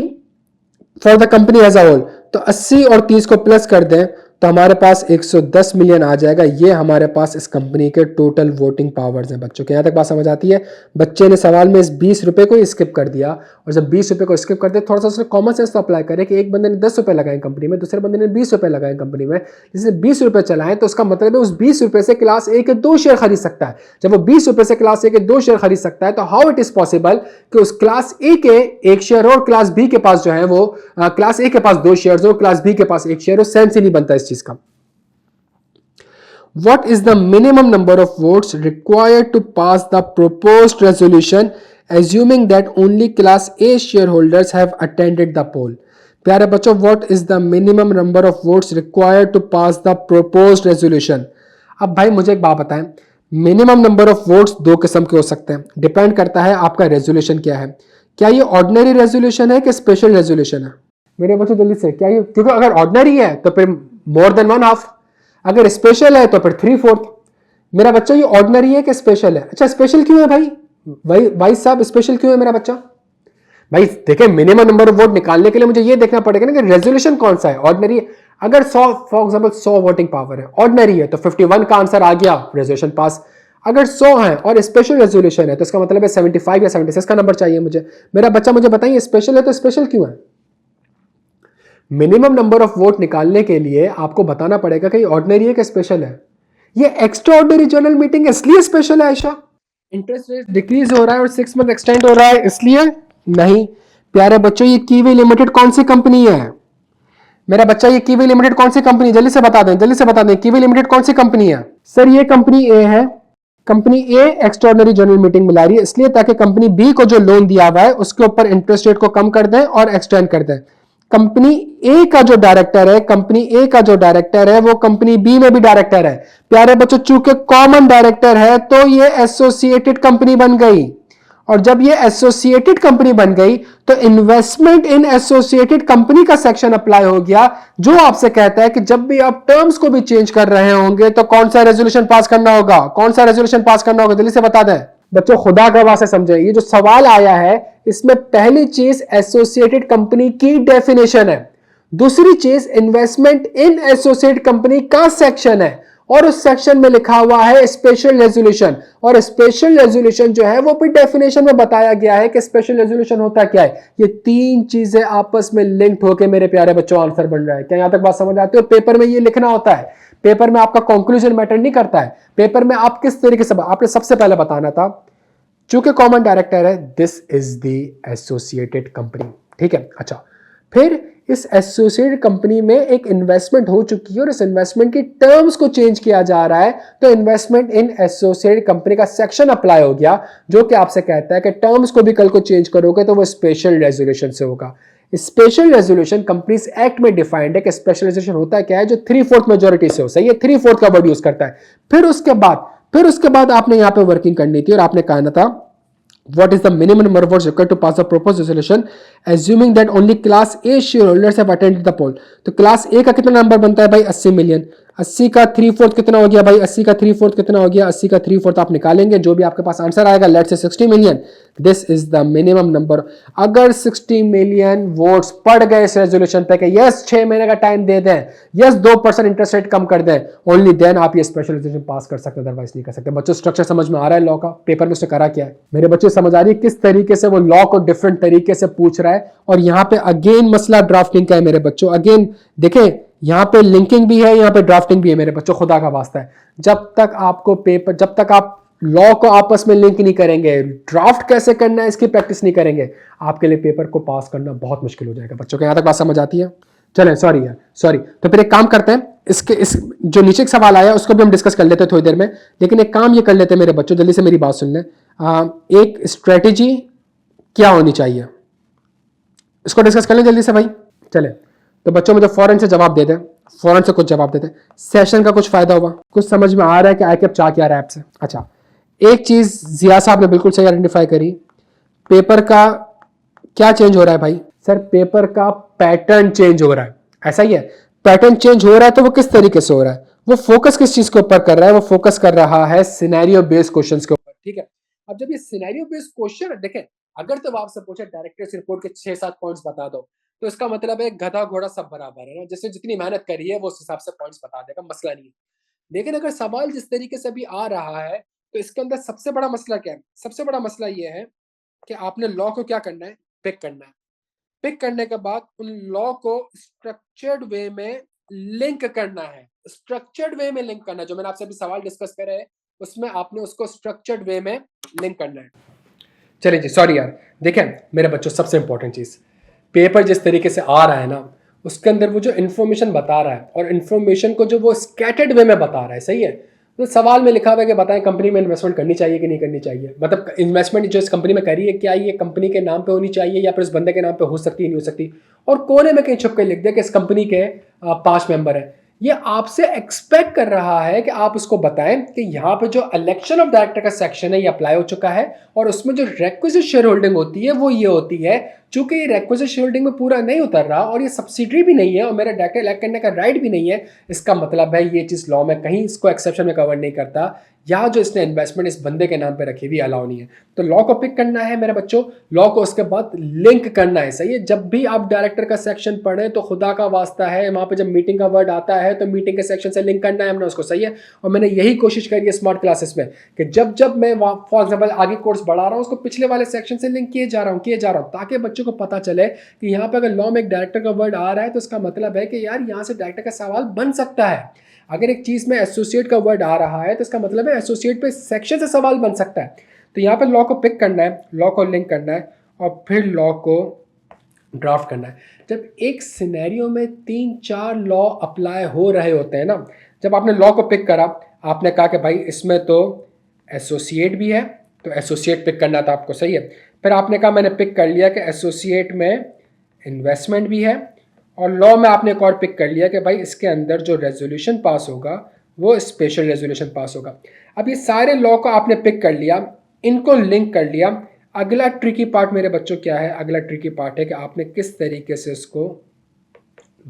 for the company as a whole. तो 80 और 30 को प्लस कर दें तो हमारे पास 110 मिलियन आ जाएगा। ये हमारे पास इस कंपनी के टोटल वोटिंग पावर्स हैं। बच्चों के यहां तक बात समझ आती है? बच्चे ने सवाल में इस 20 रुपए को स्किप कर दिया, और जब 20 रुपए को स्किप कर दिया थोड़ा सा उसने कॉमन सेंस तो अप्लाई करे कि एक बंदे ने 10 रुपए लगाए कंपनी में, दूसरे बंदे ने 20 रुपए लगाए कंपनी में। जिसने 20 रुपए चलाए तो उसका मतलब है उस 20 रुपए से क्लास ए के 2 शेयर खरीद सकता है। जब वो 20 रुपए से क्लास ए के 2 शेयर खरीद सकता है तो हाउ इट इज पॉसिबल कि उस क्लास ए के 1 शेयर और क्लास बी के पास जो है वो क्लास ए के पास 2 शेयर हो, क्लास बी के पास 1 शेयर हो? सेंस ही नहीं बनता इस चीज का। What is the minimum number of votes required to pass the proposed resolution, assuming that only Class A shareholders have attended the poll? प्यारे बच्चों, what is the minimum number of votes required to pass the proposed resolution? अब भाई मुझे एक बात बताएं, minimum number of votes 2 किस्म के हो सकते हैं, डिपेंड करता है आपका रेजोल्यूशन क्या है। क्या ये ऑर्डिनरी रेजोल्यूशन है कि स्पेशल रेजोल्यूशन है? मेरे बच्चों जल्दी से, क्या ये, क्योंकि अगर ऑर्डिनरी है तो फिर मोर देन 1/2, अगर स्पेशल है तो फिर 3/4। मेरा बच्चा ये ऑर्डिनरी है कि स्पेशल है? अच्छा स्पेशल क्यों है भाई साहब स्पेशल क्यों है मेरा बच्चा? भाई देखिए, मिनिमम नंबर ऑफ वोट निकालने के लिए मुझे ये देखना पड़ेगा ना कि रेजोल्यूशन कौन सा है। ऑर्डिनरी अगर 100 फॉर एग्जांपल 100 वोटिंग पावर है, ऑर्डिनरी है तो 51 का आंसर आ गया, रेजोल्यूशन पास। अगर 100 है और स्पेशल रेजोल्यूशन है तो इसका मतलब है 75 या 76 का नंबर चाहिए मुझे। मेरा बच्चा मुझे बताइए स्पेशल है तो स्पेशल क्यों है? मिनिमम नंबर ऑफ वोट निकालने के लिए आपको बताना पड़ेगा कि ऑर्डिनरी है कि स्पेशल है। ये एक्स्ट्रा ऑर्डिनरी जनरल मीटिंग है इसलिए स्पेशल है आयशा? इंटरेस्ट रेट डिक्रीज हो रहा है और 6 मंथ एक्सटेंड हो रहा है इसलिए नहीं। प्यारे बच्चों, ये कीवी लिमिटेड कौन सी कंपनी है? मेरा बच्चा ये कीवी लिमिटेड कौन सी कंपनी, जल्दी से बता दें कीवी लिमिटेड कौन सी कंपनी है? सर ये कंपनी ए है। कंपनी ए एक्स्ट्राऑर्डिनरी जनरल मीटिंग बुला रही है इसलिए ताकि कंपनी बी को जो लोन दिया हुआ है उसके ऊपर इंटरेस्ट रेट को कम कर दें और एक्सटेंड कर दें। कंपनी ए का जो डायरेक्टर है वो कंपनी बी में भी डायरेक्टर है। प्यारे बच्चों, चूंकि कॉमन डायरेक्टर है तो ये एसोसिएटेड कंपनी बन गई, और जब ये एसोसिएटेड कंपनी बन गई तो इन्वेस्टमेंट इन एसोसिएटेड कंपनी का सेक्शन अप्लाई हो गया, जो आपसे कहता है कि जब भी आप टर्म्स को भी चेंज कर रहे होंगे तो कौन सा रेजोल्यूशन पास करना होगा? जल्दी से बता दें बच्चों, खुदा का वास्ते समझे। ये जो सवाल आया है इसमें पहली चीज एसोसिएटेड कंपनी की डेफिनेशन है, दूसरी चीज इन्वेस्टमेंट इन एसोसिएटेड कंपनी का सेक्शन है, और उस सेक्शन में लिखा हुआ है स्पेशल रेजोल्यूशन। और स्पेशल रेजोल्यूशन जो है वो भी डेफिनेशन में बताया गया है कि स्पेशल रेजोल्यूशन होता क्या है। ये 3 चीजें आपस में लिंक्ड होकर मेरे प्यारे बच्चों आंसर बन रहा है। क्या यहां तक बात समझ आती है? पेपर में ये लिखना होता है, पेपर में आपका कंक्लूजन मैटर नहीं करता है। पेपर में आप किस तरीके से, आपने सबसे पहले बताना था, चूंकि कॉमन डायरेक्टर है, this is the associated company, ठीक है। अच्छा, फिर इस एसोसिएटेड कंपनी में एक इन्वेस्टमेंट हो चुकी है और इस इन्वेस्टमेंट की टर्म्स को चेंज किया जा रहा है, तो इन्वेस्टमेंट इन एसोसिएटेड कंपनी का सेक्शन अप्लाई हो गया, जो कि आपसे कहता है कि टर्म्स को भी कल को चेंज करोगे तो वो स्पेशल रेजोल्यूशन से होगा। स्पेशल रेजोल्यूशन कंपनीज एक्ट में डिफाइंड है कि स्पेशल रेजोल्यूशन होता है क्या है, जो 3/4 मेजोरिटी से हो। सही है, 3/4 का वर्ड यूज करता है। फिर उसके बाद आपने यहां पे वर्किंग करनी थी और आपने कहना था what is the minimum number of votes required to pass the proposed resolution, assuming that only class A shareholders have attended the poll। तो क्लास A का कितना नंबर बनता है भाई? 80 मिलियन। 80 का 3/4 कितना हो गया भाई? 80 का 3/4 कितना हो गया? 80 का 3/4 आप निकालेंगे, जो भी आपके पास आंसर आएगा, let's say 60 million. This is the minimum number. अगर 60 मिलियन वोट्स पड़ गए इस रेजोल्यूशन पे कि यस 6 महीने का टाइम दे दें, यस 2% इंटरेस्ट रेट कम कर दें, ओनली देन आप ये स्पेशल रेजोल्यूशन पास कर सकते हैं, अदरवाइज नहीं कर सकते। बच्चों स्ट्रक्चर समझ में आ रहा है लॉ का? पेपर में उसने करा क्या है? मेरे बच्चे समझ आ रही है किस तरीके से वो लॉ को डिफरेंट तरीके से पूछ रहा है। और यहाँ पे अगेन मसला ड्राफ्टिंग का है मेरे बच्चों। अगेन देखें, यहां पे लिंकिंग भी है, यहां पे ड्राफ्टिंग भी है मेरे बच्चों, खुदा का वास्ता है। जब तक आप लॉ को आपस में लिंक नहीं करेंगे, ड्राफ्ट कैसे करना है इसकी प्रैक्टिस नहीं करेंगे, आपके लिए पेपर को पास करना बहुत मुश्किल हो जाएगा। बच्चों को यहां तक बात समझ आती है? चलें, सॉरी। तो फिर एक काम करते हैं, इस जो नीचे एक सवाल आया उसको भी हम डिस्कस कर लेते हैं थोड़ी देर में, लेकिन एक काम ये कर लेते हैं मेरे बच्चों, जल्दी से मेरी बात सुन लें। एक स्ट्रेटेजी क्या होनी चाहिए, इसको डिस्कस कर लें जल्दी से भाई। चले तो बच्चों मुझे फौरन से जवाब दे दें। फौरन से कुछ जवाब देते हैं। सेशन का कुछ फायदा हुआ, कुछ समझ में आ रहा है कि ICAP चाह क्या रहा है आपसे। अच्छा, एक चीज जिया साहब ने बिल्कुल सही आइडेंटिफाई करी, पेपर का क्या चेंज हो रहा है भाई? सर पेपर का पैटर्न चेंज हो रहा है, ऐसा ही है। पैटर्न चेंज हो रहा है तो वो किस तरीके से हो रहा है? वो फोकस किस चीज के ऊपर कर रहा है? वो फोकस कर रहा है सिनेरियो बेस्ड क्वेश्चंस के ऊपर, ठीक है। अब जब ये सिनेरियो बेस्ड क्वेश्चन देखें, अगर तो आपसे पूछे डायरेक्टर्स रिपोर्ट के 6-7 पॉइंट्स बता दो, तो इसका मतलब है गधा घोड़ा सब बराबर है ना, जिसने जितनी मेहनत करी है वो उस हिसाब से पॉइंट्स बता देगा, मसला नहीं है। लेकिन अगर सवाल जिस तरीके से भी आ रहा है, तो इसके अंदर सबसे बड़ा मसला क्या है? सबसे बड़ा मसला ये है कि आपने लॉ को क्या करना है? पिक करना है। पिक करने के बाद उन लॉ को स्ट्रक्चर्ड वे में लिंक करना है। स्ट्रक्चर्ड वे में लिंक करना है, जो मैंने आपसे अभी सवाल डिस्कस करे है, उसमें आपने उसको स्ट्रक्चर्ड वे में लिंक करना है। चलिए जी, सॉरी यार, देखें मेरे बच्चों, सबसे इंपॉर्टेंट चीज, पेपर जिस तरीके से आ रहा है ना, उसके अंदर वो जो इन्फॉर्मेशन बता रहा है, और इन्फॉर्मेशन को जो वो स्कैटर्ड वे में बता रहा है, सही है। तो सवाल में लिखा हुआ है कि बताएं कंपनी में इन्वेस्टमेंट करनी चाहिए कि नहीं करनी चाहिए, मतलब इन्वेस्टमेंट जो इस कंपनी में करी है, क्या ये कंपनी के नाम पे होनी चाहिए या फिर इस बंदे के नाम पे हो सकती है, नहीं हो सकती। और कोने में कहीं छुप के लिख दिया कि इस कंपनी के 5 मेंबर हैं। ये आपसे एक्सपेक्ट कर रहा है कि आप उसको बताएं कि यहाँ पे जो इलेक्शन ऑफ डायरेक्टर का सेक्शन है ये अप्लाई हो चुका है, और उसमें जो रिक्विजिट शेयर होल्डिंग होती है वो ये होती है। चूंकि ये रिक्विजिट शेयर होल्डिंग में पूरा नहीं उतर रहा, और ये सब्सिडरी भी नहीं है, और मेरा डायरेक्टर इलेक्ट करने का राइट भी नहीं है, इसका मतलब है ये चीज़ लॉ में कहीं इसको एक्सेप्शन में कवर नहीं करता, या जो इसने इन्वेस्टमेंट इस बंदे के नाम पे रखी हुई अलाउ नहीं है। तो लॉ को पिक करना है मेरे बच्चों, लॉ को उसके बाद लिंक करना है, सही है। जब भी आप डायरेक्टर का सेक्शन पढ़ें तो खुदा का वास्ता है, वहां पे जब मीटिंग का वर्ड आता है तो मीटिंग के सेक्शन से लिंक करना है हमने उसको, सही है। और मैंने यही कोशिश करी है स्मार्ट क्लासेस में कि जब जब मैं फॉर एग्जाम्पल आगे कोर्स बढ़ा रहा हूँ, उसको पिछले वाले सेक्शन से लिंक किए जा रहा हूँ, ताकि बच्चों को पता चले कि यहाँ पे अगर लॉ में एक डायरेक्टर का वर्ड आ रहा है तो इसका मतलब है कि यार यहाँ से डायरेक्टर का सवाल बन सकता है। अगर एक चीज में एसोसिएट का वर्ड आ रहा है तो इसका मतलब है एसोसिएट पे सेक्शन से सवाल बन सकता है। तो यहाँ पे लॉ को पिक करना है, लॉ को लिंक करना है, और फिर लॉ को ड्राफ्ट करना है। जब एक सिनेरियो में 3-4 लॉ अप्लाई हो रहे होते हैं ना, जब आपने लॉ को पिक करा, आपने कहा कि भाई इसमें तो एसोसिएट भी है, तो एसोसिएट पिक करना था आपको, सही है। फिर आपने कहा मैंने पिक कर लिया कि एसोसिएट में इन्वेस्टमेंट भी है, और लॉ में आपने एक और पिक कर लिया कि भाई इसके अंदर जो रेजोल्यूशन पास होगा वो स्पेशल रेजोल्यूशन पास होगा। अब ये सारे लॉ को आपने पिक कर लिया, इनको लिंक कर लिया। अगला ट्रिकी पार्ट मेरे बच्चों क्या है? अगला ट्रिकी पार्ट है कि आपने किस तरीके से इसको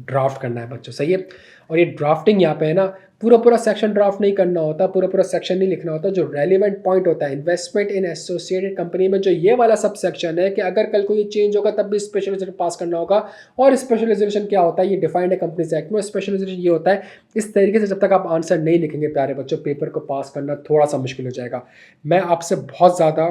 ड्राफ्ट करना है बच्चों, सही है। और ये ड्राफ्टिंग यहाँ पे है ना, पूरा सेक्शन ड्राफ्ट नहीं करना होता, पूरा सेक्शन नहीं लिखना होता। जो रेलिवेंट पॉइंट होता है इन्वेस्टमेंट इन एसोसिएटेड कंपनी में, जो ये वाला सब सेक्शन है कि अगर कल को ये चेंज होगा तब भी स्पेशल रेजोल्यूशन पास करना होगा। और स्पेशल रेजोल्यूशन क्या होता है, ये डिफाइंड है कंपनीज एक्ट में। स्पेशल रेजोल्यूशन ये होता है, इस तरीके से जब तक आप आंसर नहीं लिखेंगे प्यारे बच्चों, पेपर को पास करना थोड़ा सा मुश्किल हो जाएगा। मैं आपसे बहुत ज़्यादा,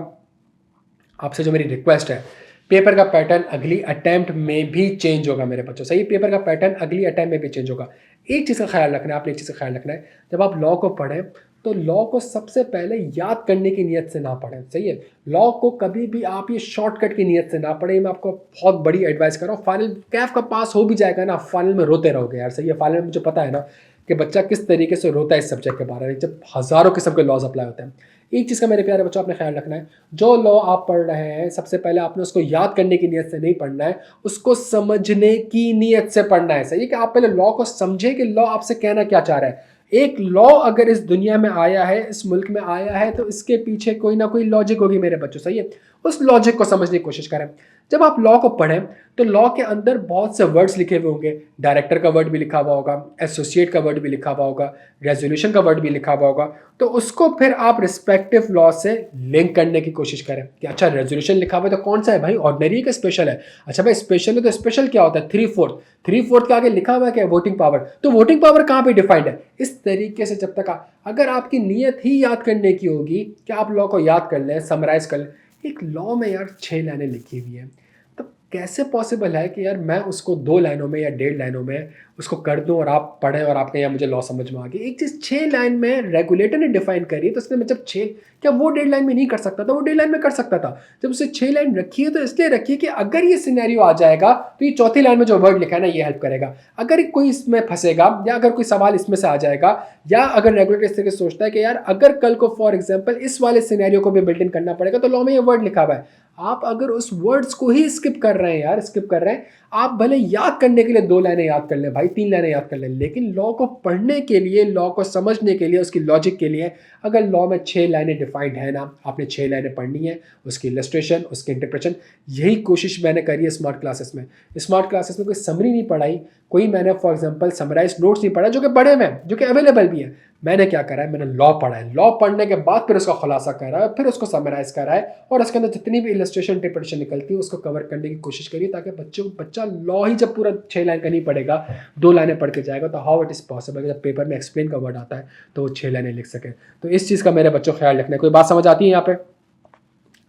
आपसे जो मेरी रिक्वेस्ट है, पेपर का पैटर्न अगली अटेम्प्ट में भी चेंज होगा मेरे बच्चों, सही। पेपर का पैटर्न अगली अटेम्प्ट में भी चेंज होगा। एक चीज़ का ख्याल रखना है आपने, एक चीज़ का ख्याल रखना है, जब आप लॉ को पढ़ें तो लॉ को सबसे पहले याद करने की नीयत से ना पढ़ें, सही है। लॉ को कभी भी आप ये शॉर्टकट की नीयत से ना पढ़ें। मैं आपको बहुत बड़ी एडवाइस कर रहा हूँ। फाइनल कैफ का पास हो भी जाएगा ना, फाइनल में रोते रहोगे यार, सही है। फाइनल में मुझे पता है ना कि बच्चा किस तरीके से रोता है इस सब्जेक्ट के बारे में, जब हज़ारों किस्म के लॉज अप्लाई होते हैं। एक चीज़ का मेरे प्यारे बच्चों आपने ख्याल रखना है, जो लॉ आप पढ़ रहे हैं सबसे पहले आपने उसको याद करने की नीयत से नहीं पढ़ना है, उसको समझने की नीयत से पढ़ना है, सही है। कि आप पहले लॉ को समझे कि लॉ आपसे कहना क्या चाह रहा है। एक लॉ अगर इस दुनिया में आया है, इस मुल्क में आया है, तो इसके पीछे कोई ना कोई लॉजिक होगी मेरे बच्चों, सही है। उस लॉजिक को समझने की कोशिश करें। जब आप लॉ को पढ़ें तो लॉ के अंदर बहुत से वर्ड्स लिखे हुए होंगे। डायरेक्टर का वर्ड भी लिखा हुआ होगा, एसोसिएट का वर्ड भी लिखा हुआ होगा, रेजोल्यूशन का वर्ड भी लिखा हुआ होगा। तो उसको फिर आप रिस्पेक्टिव लॉ से लिंक करने की कोशिश करें कि अच्छा रेजोल्यूशन लिखा हुआ है तो कौन सा है भाई, ऑर्डिनरी है कि स्पेशल है। अच्छा भाई स्पेशल है तो स्पेशल क्या होता है, 3/4 के आगे लिखा हुआ है क्या, वोटिंग पावर, तो वोटिंग पावर कहाँ पे डिफाइंड है। इस तरीके से जब तक अगर आपकी नीयत ही याद करने की होगी कि आप लॉ को याद कर लें, समराइज कर लें। एक लॉ में यार 6 लाइनें लिखी हुई हैं, तो कैसे पॉसिबल है कि यार मैं उसको 2 लाइनों में या 1.5 लाइनों में उसको कर दूं और आप पढ़ें और आपके यहाँ मुझे लॉ समझ में आ गई। एक चीज़ 6 लाइन में रेगुलेटर ने डिफाइन करी, तो उसने मतलब 6, क्या वो 1.5 लाइन में नहीं कर सकता था, वो 1.5 लाइन में कर सकता था। जब उसे 6 लाइन रखी है तो इसलिए रखी है कि अगर ये सिनेरियो आ जाएगा तो ये चौथी लाइन में जो वर्ड लिखा है ना ये हेल्प करेगा। अगर कोई इसमें फंसेगा या अगर कोई सवाल इसमें से आ जाएगा, या अगर रेगुलेटर इस तरीके से सोचता है कि यार अगर कल को फॉर एग्जाम्पल इस वाले सिनेरियो को भी बिल्ट इन करना पड़ेगा तो लॉ में ये वर्ड लिखा हुआ है, आप अगर उस वर्ड्स को ही स्किप कर रहे हैं यार, स्किप कर रहे हैं, आप भले याद करने के लिए 2 लाइनें याद कर लें भाई, 3 लाइनें याद कर लें, लेकिन लॉ को पढ़ने के लिए, लॉ को समझने के लिए, उसकी लॉजिक के लिए अगर लॉ में 6 लाइनें डिफाइंड है ना, आपने 6 लाइनें पढ़नी है, उसकी इलस्ट्रेशन, उसकी इंटरप्रेशन। यही कोशिश मैंने करी है स्मार्ट क्लासेस में। स्मार्ट क्लासेस में कोई समरी नहीं पढ़ाई, कोई मैंने फॉर एग्जांपल समराइज नोट्स नहीं पढ़ा, जो कि बड़े में, जो कि अवेलेबल भी है। मैंने क्या करा है, मैंने लॉ पढ़ा है, लॉ पढ़ने के बाद फिर उसका खुलासा करा है, फिर उसको समराइज करा है, और उसके अंदर जितनी भी इलस्ट्रेशन इंटरप्रिटेशन निकलती है उसको कवर करने की कोशिश करिए, ताकि बच्चा लॉ ही जब पूरा 6 लाइन का नहीं पढ़ेगा, 2 लाइनें पढ़ के जाएगा, तो हाउ इट इज़ पॉसिबल जब पेपर में एक्सप्लेन का वर्ड आता है तो वो 6 लाइनें लिख सके। तो इस चीज़ का मेरे बच्चों ख्याल रखना है। कोई बात समझ आती है यहाँ पे?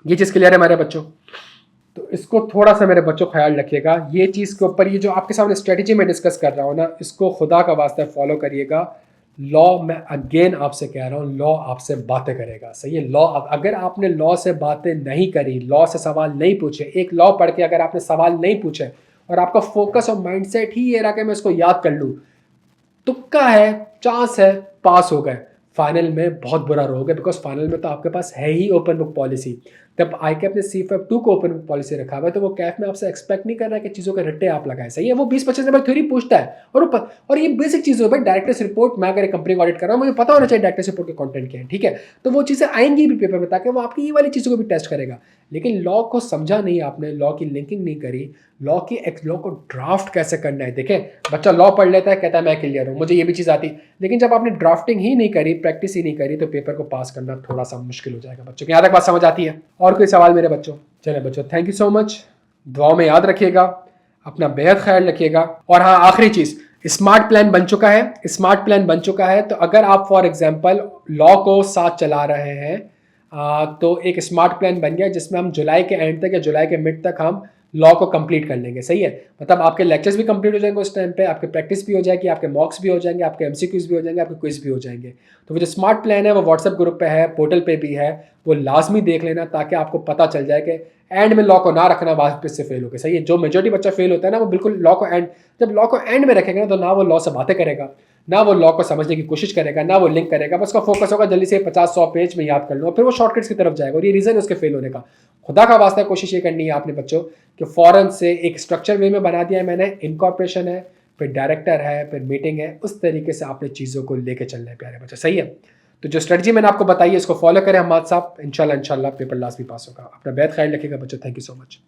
ये चीज़ क्लियर है मेरे बच्चों? तो इसको थोड़ा सा मेरे बच्चों ख्याल रखिएगा। ये चीज़ के ऊपर, ये जो आपके सामने स्ट्रेटजी में डिस्कस कर रहा हूँ ना, इसको खुदा का वास्ता फॉलो करिएगा। लॉ, मैं अगेन आपसे कह रहा हूँ, लॉ आपसे बातें करेगा, सही है। लॉ, अगर आपने लॉ से बातें नहीं करी, लॉ से सवाल नहीं पूछे, एक लॉ पढ़ के अगर आपने सवाल नहीं पूछे और आपका फोकस और माइंडसेट ही ये रहा कि मैं इसको याद कर लूँ, तुक्का है, चांस है, पास हो गए, फाइनल में बहुत बुरा रहोगे, बिकॉज फाइनल में तो आपके पास है ही ओपन बुक पॉलिसी। जब ICAP ने C52 को ओपन बुक पॉलिसी रखा हुआ है, तो वो कैफ में आपसे एक्सपेक्ट नहीं कर रहा है कि चीज़ों के रट्टे आप लगाएं, सही है। वो 20-25 नंबर थ्योरी पूछता है, और ये बेसिक चीज़ हो भाई। डायरेक्टर्स रिपोर्ट, मैं अगर एक कंपनी को ऑडिट कर रहा हूँ, मुझे पता होना चाहिए डायरेक्टर्स रिपोर्ट के कंटेंट क्या है, ठीक है। तो वो चीज़ें आएंगी भी पेपर में, ताकि वो आपकी ये वाली चीज़ों को भी टेस्ट करेगा। लेकिन लॉ को समझा नहीं आपने, लॉ की लिंकिंग नहीं करी, लॉ को ड्राफ्ट कैसे करना है। देखें, बच्चा लॉ पढ़ लेता है, कहता है मैं क्लियर हूँ, मुझे ये भी चीज़ आती, लेकिन जब आपने ड्राफ्टिंग ही नहीं करी, प्रैक्टिस ही नहीं करी, तो पेपर को पास करना थोड़ा सा मुश्किल हो जाएगा। बच्चों की यहाँ तक बात समझ आती है? और कोई सवाल मेरे बच्चों? चले बच्चों, थैंक यू सो मच। दुआओं में याद रखिएगा, अपना बेहद ख्याल रखिएगा। और हाँ, आखिरी चीज़, स्मार्ट प्लान बन चुका है। स्मार्ट प्लान बन चुका है, तो अगर आप फॉर एग्जांपल लॉ को साथ चला रहे हैं, तो एक स्मार्ट प्लान बन गया जिसमें हम जुलाई के एंड तक या जुलाई के मिड तक हम लॉ को कंप्लीट कर लेंगे, सही है। मतलब आपके लेक्चर्स भी कंप्लीट हो जाएंगे उस टाइम पे, आपके प्रैक्टिस भी हो जाएगी, आपके मॉक्स भी हो जाएंगे, आपके MCQs भी हो जाएंगे, आपके क्विज भी हो जाएंगे। तो वो जो स्मार्ट प्लान है वो व्हाट्सएप ग्रुप पे है, पोर्टल पे भी है, वो लाजमी देख लेना, ताकि आपको पता चल जाए कि एंड में लॉ को ना रखना, वापस से फेल हो गए, सही है। जो मेजोरिटी बच्चा फेल होता है ना, वो बिल्कुल लॉ को एंड, जब लॉ को एंड में रखेगा ना, तो ना वो लॉ से बातें करेगा, ना वो लॉ को समझने की कोशिश करेगा, ना वो लिंक करेगा, बस उसका फोकस होगा जल्दी से 50-100 पेज में याद कर लो, फिर वो शॉर्टकट्स की तरफ जाएगा, और ये रीज़न है उसके फेल होने का। खुदा का वास्ता कोशिश ये करनी है आपने बच्चों कि फ़ौरन से एक स्ट्रक्चर वे में बना दिया है मैंने, इनकॉर्पोरेशन है, फिर डायरेक्टर है, फिर मीटिंग है, उस तरीके से आपने चीज़ों को लेके चलना है प्यारे बच्चे, सही है। तो जो स्ट्रेटजी मैंने आपको बताई है, इसको फॉलो करें हमारे साथ, इंशाल्लाह पेपर लास्ट भी पास होगा। अपना बेहद ख्याल रखिएगा बच्चों, थैंक यू सो मच।